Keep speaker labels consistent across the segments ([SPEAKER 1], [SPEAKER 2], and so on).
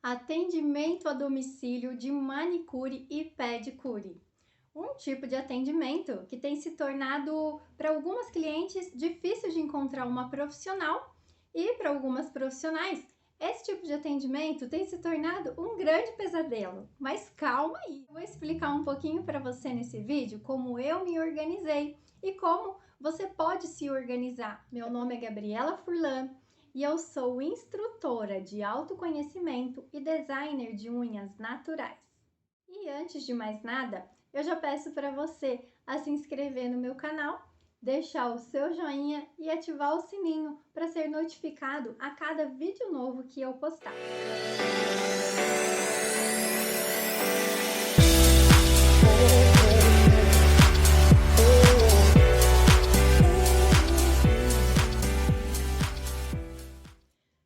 [SPEAKER 1] Atendimento a domicílio de manicure e pedicure. Um tipo de atendimento que tem se tornado, para algumas clientes, difícil de encontrar uma profissional e para algumas profissionais, esse tipo de atendimento tem se tornado um grande pesadelo. Mas calma aí, eu vou explicar um pouquinho para você nesse vídeo como eu me organizei e como você pode se organizar. Meu nome é Gabriela Furlan e eu sou instrutora de autoconhecimento e designer de unhas naturais. E antes de mais nada, eu já peço para você a se inscrever no meu canal, deixar o seu joinha e ativar o sininho para ser notificado a cada vídeo novo que eu postar.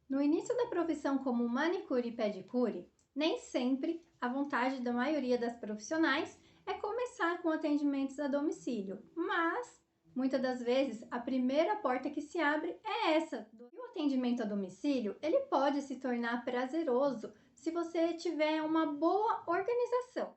[SPEAKER 1] No início da profissão como manicure e pedicure, nem sempre a vontade da maioria das profissionais é começar com atendimentos a domicílio, mas muitas das vezes a primeira porta que se abre é essa. E o atendimento a domicílio, ele pode se tornar prazeroso se você tiver uma boa organização.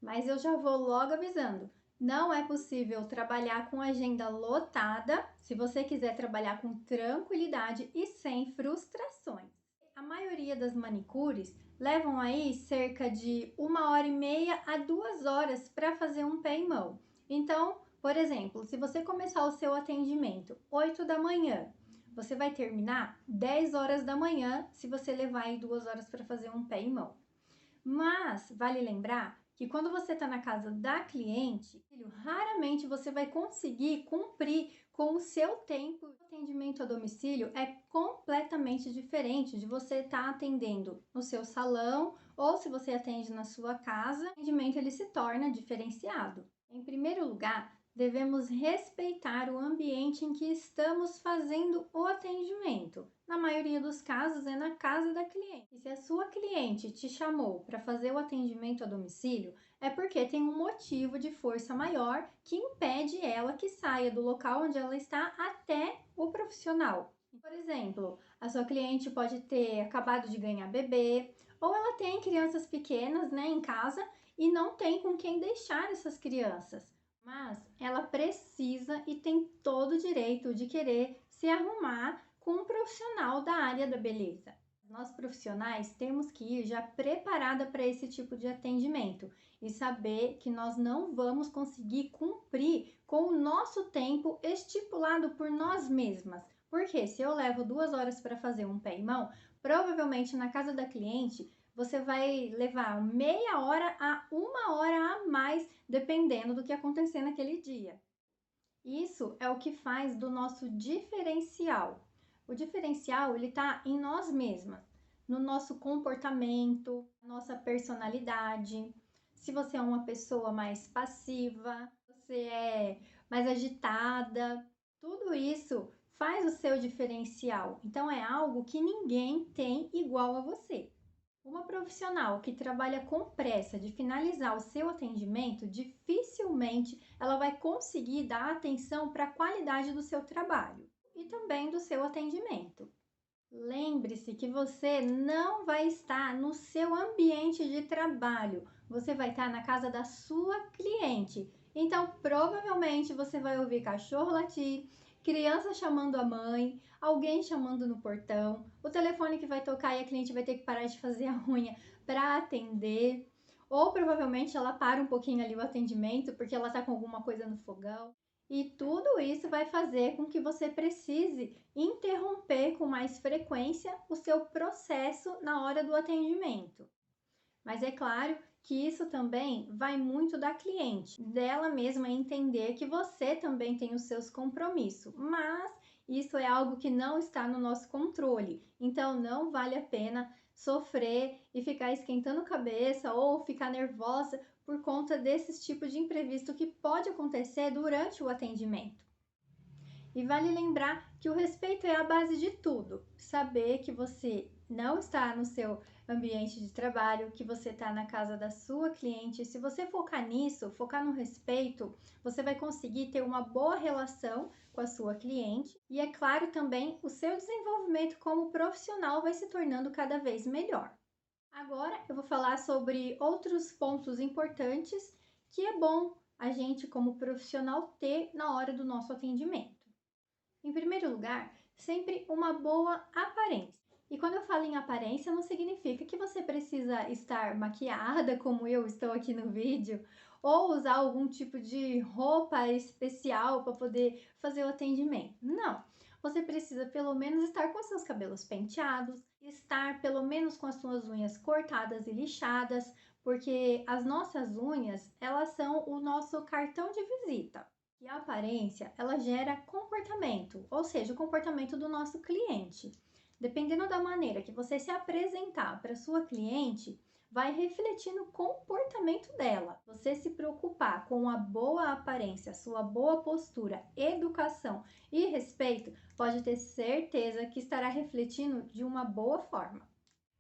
[SPEAKER 1] Mas eu já vou logo avisando, não é possível trabalhar com agenda lotada se você quiser trabalhar com tranquilidade e sem frustrações. A maioria das manicures levam aí cerca de 1h30 a 2 horas para fazer um pé e mão. Então, por exemplo, se você começar o seu atendimento 8 da manhã, você vai terminar 10 horas da manhã se você levar aí 2 horas para fazer um pé e mão. Mas vale lembrar que quando você está na casa da cliente, raramente você vai conseguir cumprir com o seu tempo. O atendimento a domicílio é completamente diferente de você estar atendendo no seu salão ou se você atende na sua casa, o atendimento ele se torna diferenciado. Em primeiro lugar, devemos respeitar o ambiente em que estamos fazendo o atendimento. Na maioria dos casos é na casa da cliente. E se a sua cliente te chamou para fazer o atendimento a domicílio, é porque tem um motivo de força maior que impede ela que saia do local onde ela está até o profissional. Por exemplo, a sua cliente pode ter acabado de ganhar bebê, ou ela tem crianças pequenas, em casa e não tem com quem deixar essas crianças. Mas ela precisa e tem todo o direito de querer se arrumar com um profissional da área da beleza. Nós profissionais temos que ir já preparada para esse tipo de atendimento e saber que nós não vamos conseguir cumprir com o nosso tempo estipulado por nós mesmas. Porque se eu levo 2 horas para fazer um pé e mão, provavelmente na casa da cliente você vai levar meia hora a 1 hora a mais, dependendo do que acontecer naquele dia. Isso é o que faz do nosso diferencial. O diferencial, ele está em nós mesmas, no nosso comportamento, nossa personalidade. Se você é uma pessoa mais passiva, você é mais agitada, tudo isso faz o seu diferencial. Então é algo que ninguém tem igual a você. Uma profissional que trabalha com pressa de finalizar o seu atendimento, dificilmente ela vai conseguir dar atenção para a qualidade do seu trabalho e também do seu atendimento. Lembre-se que você não vai estar no seu ambiente de trabalho, você vai estar na casa da sua cliente. Então, provavelmente você vai ouvir cachorro latir, criança chamando a mãe, alguém chamando no portão, o telefone que vai tocar e a cliente vai ter que parar de fazer a unha para atender, ou provavelmente ela para um pouquinho ali o atendimento porque ela está com alguma coisa no fogão. E tudo isso vai fazer com que você precise interromper com mais frequência o seu processo na hora do atendimento. Mas é claro que isso também vai muito da cliente, dela mesma entender que você também tem os seus compromissos, mas isso é algo que não está no nosso controle, então não vale a pena sofrer e ficar esquentando cabeça ou ficar nervosa por conta desses tipos de imprevisto que pode acontecer durante o atendimento. E vale lembrar que o respeito é a base de tudo. Saber que você não está no seu ambiente de trabalho, que você está na casa da sua cliente. Se você focar nisso, focar no respeito, você vai conseguir ter uma boa relação com a sua cliente. E é claro também, o seu desenvolvimento como profissional vai se tornando cada vez melhor. Agora eu vou falar sobre outros pontos importantes que é bom a gente, como profissional, ter na hora do nosso atendimento. Em primeiro lugar, sempre uma boa aparência. E quando eu falo em aparência, não significa que você precisa estar maquiada, como eu estou aqui no vídeo, ou usar algum tipo de roupa especial para poder fazer o atendimento. Não. Você precisa pelo menos estar com seus cabelos penteados, estar pelo menos com as suas unhas cortadas e lixadas, porque as nossas unhas, elas são o nosso cartão de visita. E a aparência, ela gera comportamento, ou seja, o comportamento do nosso cliente. Dependendo da maneira que você se apresentar para sua cliente, vai refletir no comportamento dela. Você se preocupar com a boa aparência, sua boa postura, educação e respeito, pode ter certeza que estará refletindo de uma boa forma.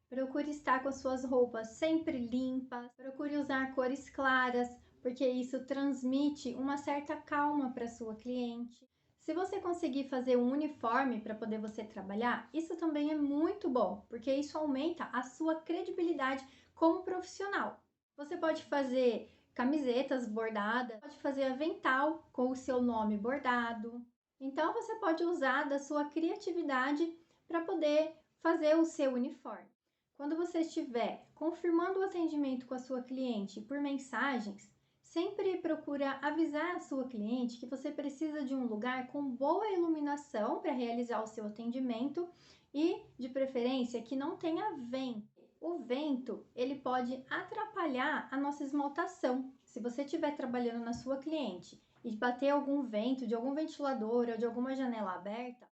[SPEAKER 1] Procure estar com as suas roupas sempre limpas, procure usar cores claras, porque isso transmite uma certa calma para sua cliente. Se você conseguir fazer um uniforme para poder você trabalhar, isso também é muito bom, porque isso aumenta a sua credibilidade como profissional. Você pode fazer camisetas bordadas, pode fazer avental com o seu nome bordado. Então você pode usar da sua criatividade para poder fazer o seu uniforme. Quando você estiver confirmando o atendimento com a sua cliente por mensagens, sempre procura avisar a sua cliente que você precisa de um lugar com boa iluminação para realizar o seu atendimento e, de preferência, que não tenha vento. O vento, ele pode atrapalhar a nossa esmaltação. Se você estiver trabalhando na sua cliente e bater algum vento de algum ventilador ou de alguma janela aberta,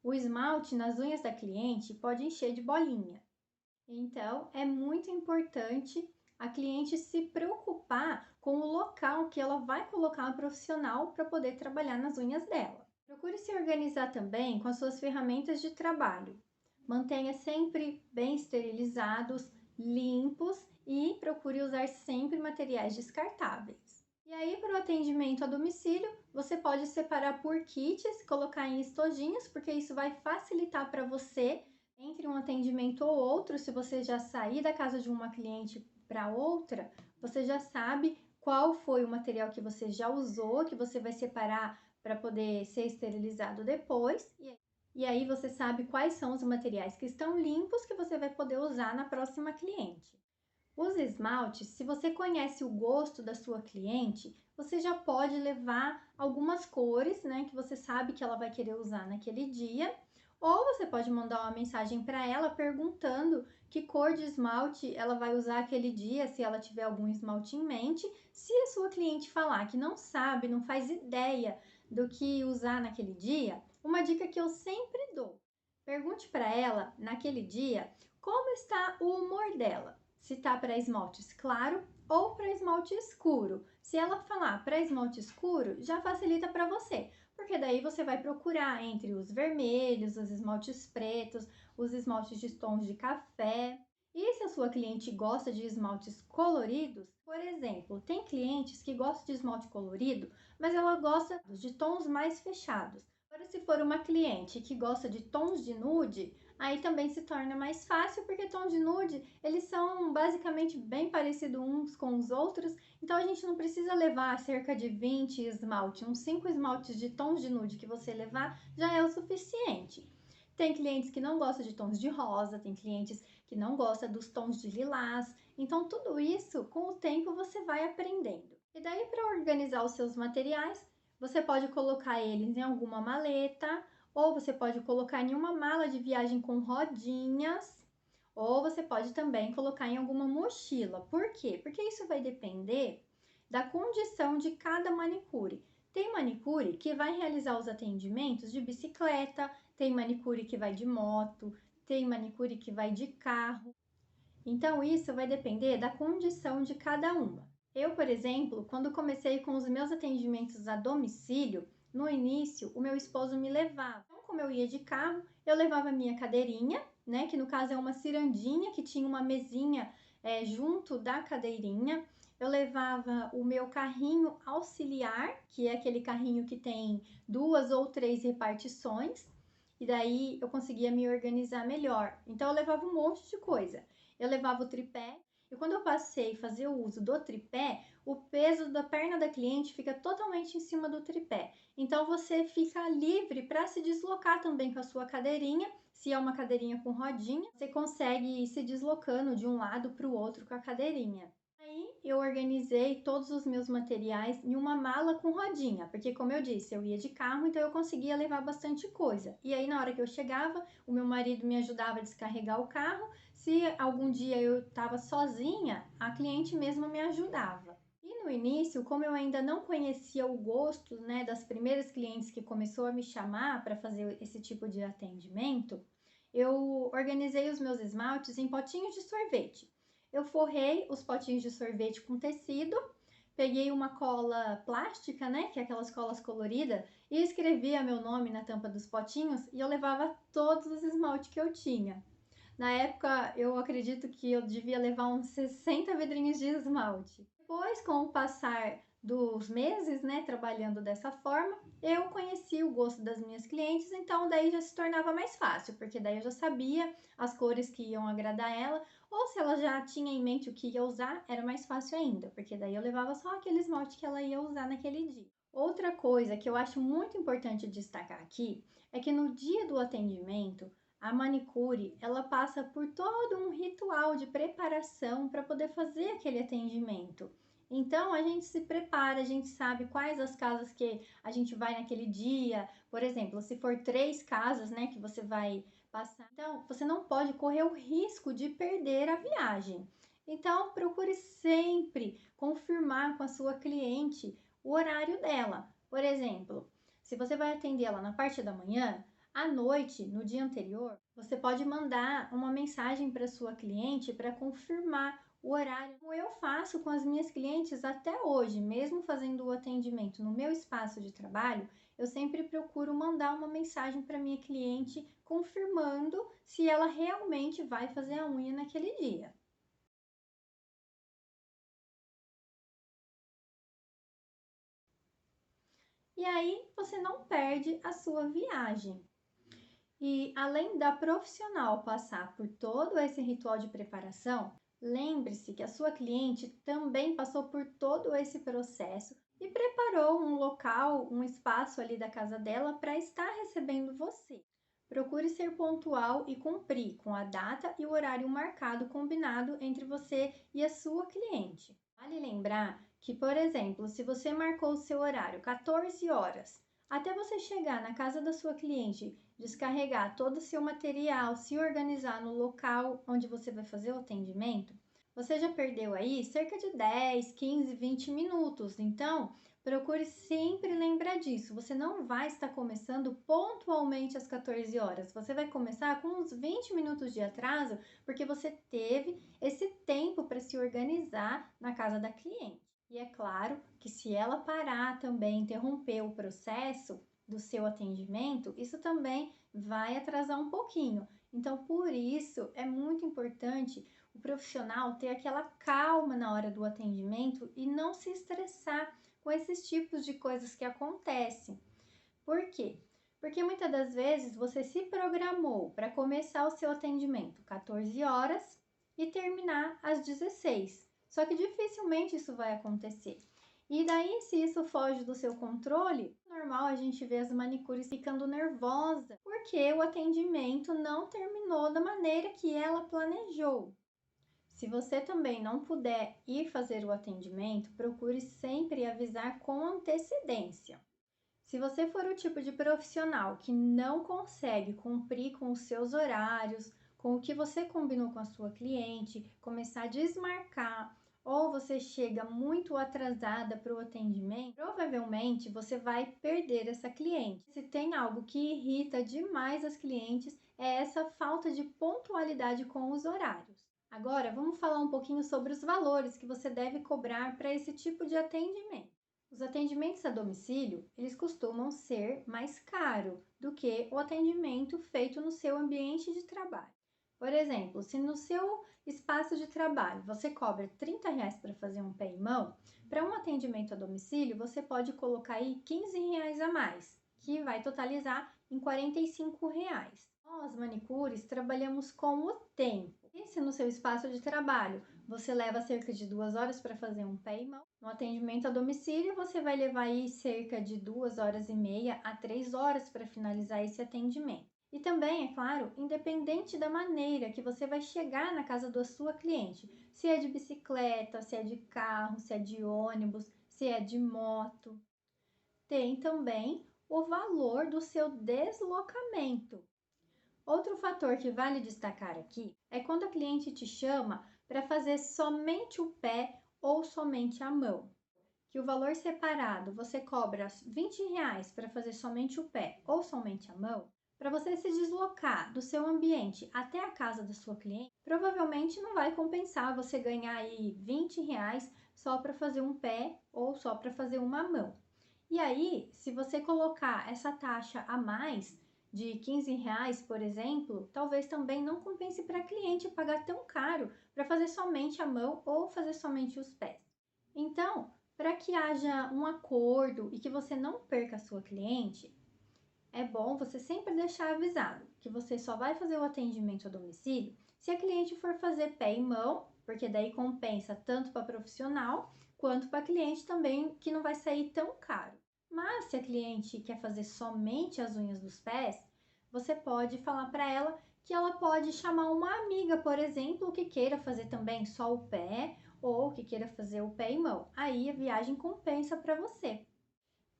[SPEAKER 1] o esmalte nas unhas da cliente pode encher de bolinha. Então, é muito importante a cliente se preocupar com o local que ela vai colocar um profissional para poder trabalhar nas unhas dela. Procure se organizar também com as suas ferramentas de trabalho. Mantenha sempre bem esterilizados, limpos e procure usar sempre materiais descartáveis. E aí, para o atendimento a domicílio, você pode separar por kits, colocar em estojinhos, porque isso vai facilitar para você entre um atendimento ou outro. Se você já sair da casa de uma cliente para outra, você já sabe qual foi o material que você já usou, que você vai separar para poder ser esterilizado depois. E aí você sabe quais são os materiais que estão limpos que você vai poder usar na próxima cliente. Os esmaltes, se você conhece o gosto da sua cliente, você já pode levar algumas cores, né, que você sabe que ela vai querer usar naquele dia, ou você pode mandar uma mensagem para ela perguntando que cor de esmalte ela vai usar aquele dia, se ela tiver algum esmalte em mente. Se a sua cliente falar que não sabe, não faz ideia do que usar naquele dia, uma dica que eu sempre dou: pergunte para ela naquele dia como está o humor dela. Se tá para esmaltes claro ou para esmalte escuro. Se ela falar para esmalte escuro, já facilita para você, porque daí você vai procurar entre os vermelhos, os esmaltes pretos, os esmaltes de tons de café. E se a sua cliente gosta de esmaltes coloridos, por exemplo, tem clientes que gostam de esmalte colorido, mas ela gosta de tons mais fechados. Agora, se for uma cliente que gosta de tons de nude, aí também se torna mais fácil, porque tons de nude, eles são basicamente bem parecidos uns com os outros, então a gente não precisa levar cerca de 20 esmaltes, uns 5 esmaltes de tons de nude que você levar já é o suficiente. Tem clientes que não gostam de tons de rosa, tem clientes que não gostam dos tons de lilás, então tudo isso com o tempo você vai aprendendo. E daí, para organizar os seus materiais, você pode colocar eles em alguma maleta, ou você pode colocar em uma mala de viagem com rodinhas, ou você pode também colocar em alguma mochila. Por quê? Porque isso vai depender da condição de cada manicure. Tem manicure que vai realizar os atendimentos de bicicleta, tem manicure que vai de moto, tem manicure que vai de carro. Então, isso vai depender da condição de cada uma. Eu, por exemplo, quando comecei com os meus atendimentos a domicílio, no início, o meu esposo me levava. Então, como eu ia de carro, eu levava a minha cadeirinha, né, que no caso é uma cirandinha que tinha uma mesinha junto da cadeirinha. Eu levava o meu carrinho auxiliar, que é aquele carrinho que tem 2 ou 3 repartições, e daí eu conseguia me organizar melhor. Então, eu levava um monte de coisa. eu levava o tripé. E quando eu passei a fazer o uso do tripé, o peso da perna da cliente fica totalmente em cima do tripé. Então você fica livre para se deslocar também com a sua cadeirinha. Se é uma cadeirinha com rodinha, você consegue ir se deslocando de um lado para o outro com a cadeirinha. Aí eu organizei todos os meus materiais em uma mala com rodinha, porque como eu disse, eu ia de carro, então eu conseguia levar bastante coisa. E aí na hora que eu chegava, o meu marido me ajudava a descarregar o carro. Se algum dia eu estava sozinha, a cliente mesma me ajudava. E no início, como eu ainda não conhecia o gosto, né, das primeiras clientes que começou a me chamar para fazer esse tipo de atendimento, eu organizei os meus esmaltes em potinhos de sorvete. Eu forrei os potinhos de sorvete com tecido, peguei uma cola plástica, né, que é aquelas colas coloridas, e escrevia meu nome na tampa dos potinhos e eu levava todos os esmaltes que eu tinha. Na época, eu acredito que eu devia levar uns 60 vidrinhos de esmalte. Depois, com o passar dos meses, né, trabalhando dessa forma, eu conheci o gosto das minhas clientes, então daí já se tornava mais fácil, porque daí eu já sabia as cores que iam agradar ela, ou se ela já tinha em mente o que ia usar, era mais fácil ainda, porque daí eu levava só aquele esmalte que ela ia usar naquele dia. Outra coisa que eu acho muito importante destacar aqui é que no dia do atendimento, a manicure, ela passa por todo um ritual de preparação para poder fazer aquele atendimento. Então, a gente se prepara, a gente sabe quais as casas que a gente vai naquele dia. Por exemplo, se for 3 casas, né, que você vai passar. Então, você não pode correr o risco de perder a viagem. Então, procure sempre confirmar com a sua cliente o horário dela. Por exemplo, se você vai atender ela na parte da manhã, à noite, no dia anterior, você pode mandar uma mensagem para sua cliente para confirmar o horário. Como eu faço com as minhas clientes até hoje, mesmo fazendo o atendimento no meu espaço de trabalho, eu sempre procuro mandar uma mensagem para minha cliente confirmando se ela realmente vai fazer a unha naquele dia. E aí você não perde a sua viagem. E além da profissional passar por todo esse ritual de preparação, lembre-se que a sua cliente também passou por todo esse processo e preparou um local, um espaço ali da casa dela para estar recebendo você. Procure ser pontual e cumprir com a data e o horário marcado combinado entre você e a sua cliente. Vale lembrar que, por exemplo, se você marcou o seu horário 14 horas, até você chegar na casa da sua cliente, descarregar todo o seu material, se organizar no local onde você vai fazer o atendimento, você já perdeu aí cerca de 10, 15, 20 minutos. Então, procure sempre lembrar disso. Você não vai estar começando pontualmente às 14 horas. Você vai começar com uns 20 minutos de atraso, porque você teve esse tempo para se organizar na casa da cliente. E é claro que se ela parar também, interromper o processo do seu atendimento, isso também vai atrasar um pouquinho. Então, por isso, é muito importante o profissional ter aquela calma na hora do atendimento e não se estressar com esses tipos de coisas que acontecem. Por quê? Porque muitas das vezes você se programou para começar o seu atendimento 14 horas e terminar às 16. Só que dificilmente isso vai acontecer. E daí, se isso foge do seu controle, é normal a gente ver as manicures ficando nervosa, porque o atendimento não terminou da maneira que ela planejou. Se você também não puder ir fazer o atendimento, procure sempre avisar com antecedência. Se você for o tipo de profissional que não consegue cumprir com os seus horários, com o que você combinou com a sua cliente, começar a desmarcar, ou você chega muito atrasada para o atendimento, provavelmente você vai perder essa cliente. Se tem algo que irrita demais as clientes, é essa falta de pontualidade com os horários. Agora, vamos falar um pouquinho sobre os valores que você deve cobrar para esse tipo de atendimento. Os atendimentos a domicílio, eles costumam ser mais caros do que o atendimento feito no seu ambiente de trabalho. Por exemplo, se no seu espaço de trabalho você cobra R$ 30 para fazer um pé e mão, para um atendimento a domicílio você pode colocar aí R$ 15 a mais, que vai totalizar em R$ 45. Nós, manicures, trabalhamos com o tempo. E se no seu espaço de trabalho você leva cerca de 2 horas para fazer um pé e mão, no atendimento a domicílio você vai levar aí cerca de 2 horas e meia a 3 horas para finalizar esse atendimento. E também, é claro, independente da maneira que você vai chegar na casa da sua cliente, se é de bicicleta, se é de carro, se é de ônibus, se é de moto, tem também o valor do seu deslocamento. Outro fator que vale destacar aqui é quando a cliente te chama para fazer somente o pé ou somente a mão. Que o valor separado você cobra R$ 20 para fazer somente o pé ou somente a mão, para você se deslocar do seu ambiente até a casa da sua cliente, provavelmente não vai compensar você ganhar aí R$ 20 só para fazer um pé ou só para fazer uma mão. E aí, se você colocar essa taxa a mais de R$ 15, por exemplo, talvez também não compense para a cliente pagar tão caro para fazer somente a mão ou fazer somente os pés. Então, para que haja um acordo e que você não perca a sua cliente, é bom você sempre deixar avisado que você só vai fazer o atendimento a domicílio se a cliente for fazer pé e mão, porque daí compensa tanto para profissional quanto para cliente também, que não vai sair tão caro. Mas se a cliente quer fazer somente as unhas dos pés, você pode falar para ela que ela pode chamar uma amiga, por exemplo, que queira fazer também só o pé ou que queira fazer o pé e mão. Aí a viagem compensa para você.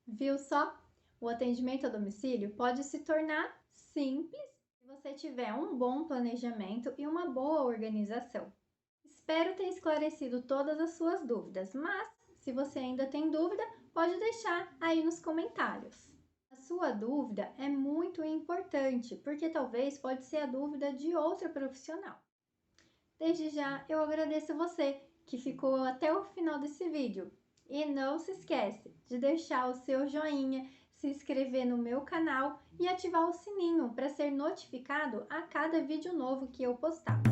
[SPEAKER 1] Viu só? O atendimento a domicílio pode se tornar simples se você tiver um bom planejamento e uma boa organização. Espero ter esclarecido todas as suas dúvidas, mas se você ainda tem dúvida, pode deixar aí nos comentários. A sua dúvida é muito importante, porque talvez pode ser a dúvida de outra profissional. Desde já, eu agradeço você que ficou até o final desse vídeo. E não se esquece de deixar o seu joinha, se inscrever no meu canal e ativar o sininho para ser notificado a cada vídeo novo que eu postar.